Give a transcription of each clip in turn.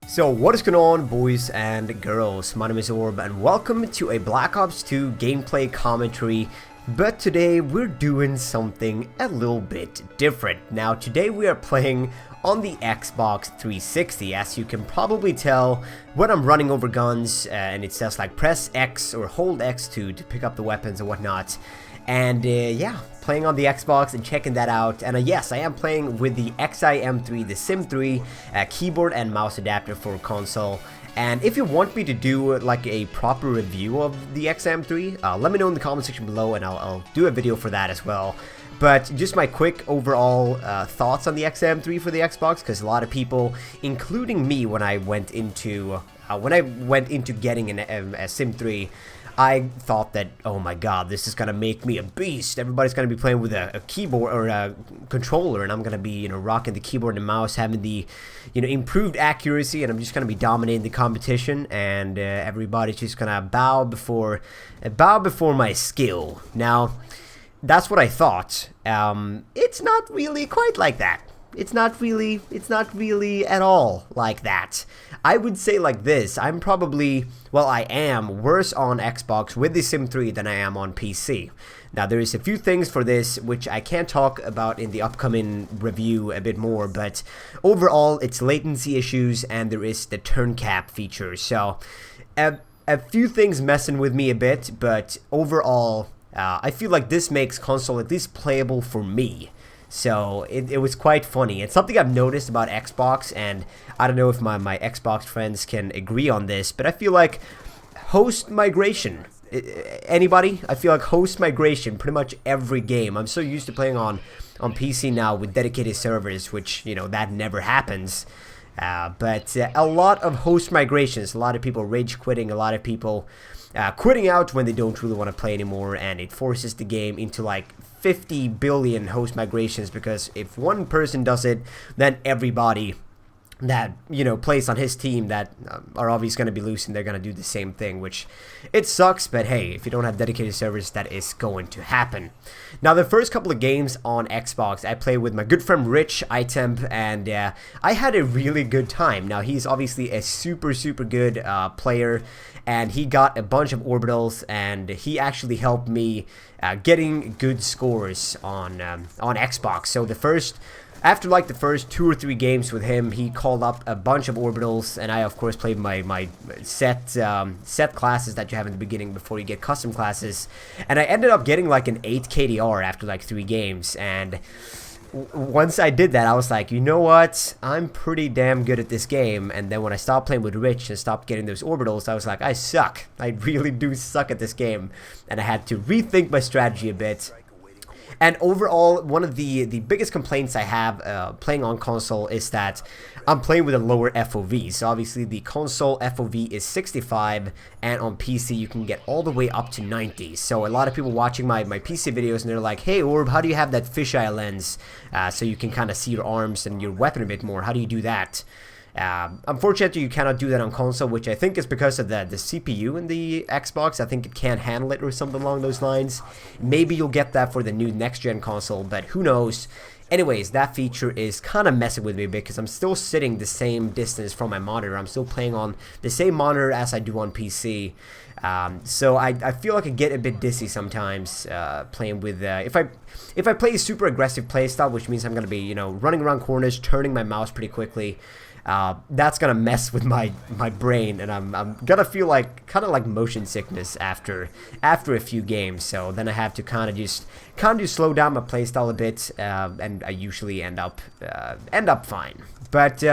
So what is going on, boys and girls? My name is Orb and welcome to a Black Ops 2 gameplay commentary. But today we're doing something a little bit different. Now today we are playing on the Xbox 360. As you can probably tell when I'm running over guns and it says like press X or hold X2 to pick up the weapons and whatnot. And yeah, playing on the Xbox and checking that out. And yes, I am playing with the XIM3, the Sim3 keyboard and mouse adapter for console. And if you want me to do like a proper review of the XIM3, let me know in the comment section below and I'll do a video for that as well. But just my quick overall thoughts on the XIM3 for the Xbox, because a lot of people, including me, when I went into getting a Sim3, I thought that, oh my god, this is gonna make me a beast. Everybody's gonna be playing with a keyboard or a controller, and I'm gonna be, rocking the keyboard and mouse, having the, improved accuracy, and I'm just gonna be dominating the competition, and everybody's just gonna bow before my skill. Now, that's what I thought. It's not really quite like that. It's not really at all like that. I would say like this, I am worse on Xbox with the Sim3 than I am on PC. Now there is a few things for this which I can't talk about in the upcoming review a bit more, but overall it's latency issues and there is the turn cap feature. So a few things messing with me a bit, but overall I feel like this makes console at least playable for me. So it was quite funny. It's something I've noticed about Xbox, and I don't know if my Xbox friends can agree on this, but I feel like host migration. Anybody? I feel like host migration pretty much every game. I'm so used to playing on PC now with dedicated servers, which, that never happens. But a lot of host migrations, a lot of people rage quitting, a lot of people quitting out when they don't really want to play anymore, and it forces the game into like 50 billion host migrations, because if one person does it, then everybody that plays on his team that are obviously going to be losing, they're going to do the same thing, which it sucks, but hey, if you don't have dedicated servers, that is going to happen. Now the first couple of games on Xbox I played with my good friend Rich Itemp, and I had a really good time. Now he's obviously a super good player, and he got a bunch of orbitals, and he actually helped me getting good scores on Xbox. So after like the first 2 or 3 games with him, he called up a bunch of orbitals, and I of course played my set classes that you have in the beginning before you get custom classes, and I ended up getting like an 8 KDR after like 3 games. And once I did that, I was like, you know what, I'm pretty damn good at this game. And then when I stopped playing with Rich and stopped getting those orbitals, I was like, I suck. I really do suck at this game, and I had to rethink my strategy a bit. And overall, one of the biggest complaints I have playing on console is that I'm playing with a lower FOV. So obviously the console FOV is 65, and on PC you can get all the way up to 90. So a lot of people watching my PC videos, and they're like, hey Orb, how do you have that fisheye lens so you can kind of see your arms and your weapon a bit more? How do you do that? Unfortunately, you cannot do that on console, which I think is because of the CPU in the Xbox. I think it can't handle it or something along those lines. Maybe you'll get that for the new next-gen console, but who knows. Anyways, that feature is kind of messing with me because I'm still sitting the same distance from my monitor. I'm still playing on the same monitor as I do on PC. So I feel like I get a bit dizzy sometimes playing with if I play a super aggressive playstyle, which means I'm going to be running around corners, turning my mouse pretty quickly. That's gonna mess with my brain, and I'm gonna feel like kind of like motion sickness after a few games. So then I have to kind of just slow down my playstyle a bit, and I usually end up fine. But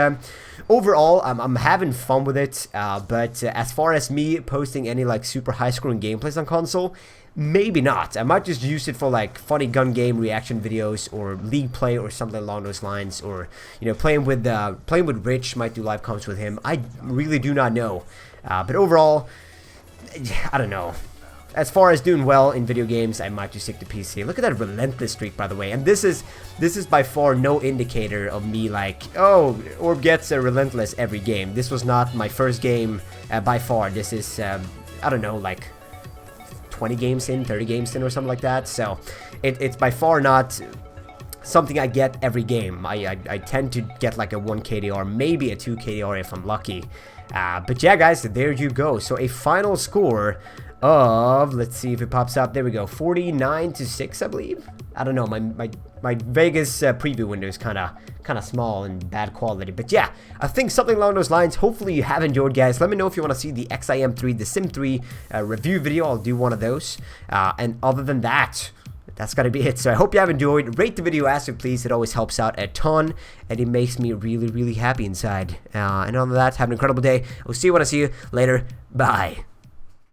overall, I'm having fun with it. But as far as me posting any like super high scoring gameplays on console, maybe not. I might just use it for like funny gun game reaction videos or league play or something along those lines, or playing with Rich, might do live comms with him. I really do not know. But overall, I don't know. As far as doing well in video games, I might just stick to PC. Look at that relentless streak, by the way. And this is by far no indicator of me like, oh, Orb gets a relentless every game. This was not my first game by far. This is I don't know, like 20 games in, 30 games in, or something like that. So it's by far not something I get every game. I tend to get like a 1 KDR, maybe a 2 KDR if I'm lucky. But yeah, guys, there you go. So a final score of, let's see if it pops up. There we go, 49-6, I believe. I don't know. My Vegas preview window is kind of small and bad quality. But yeah, I think something along those lines. Hopefully you have enjoyed, guys. Let me know if you want to see the XIM3, the Sim 3 review video. I'll do one of those. And other than that, that's gotta be it. So I hope you have enjoyed. Rate the video as you please. It always helps out a ton, and it makes me really, really happy inside. And other than that, have an incredible day. I'll see you when I see you later. Bye.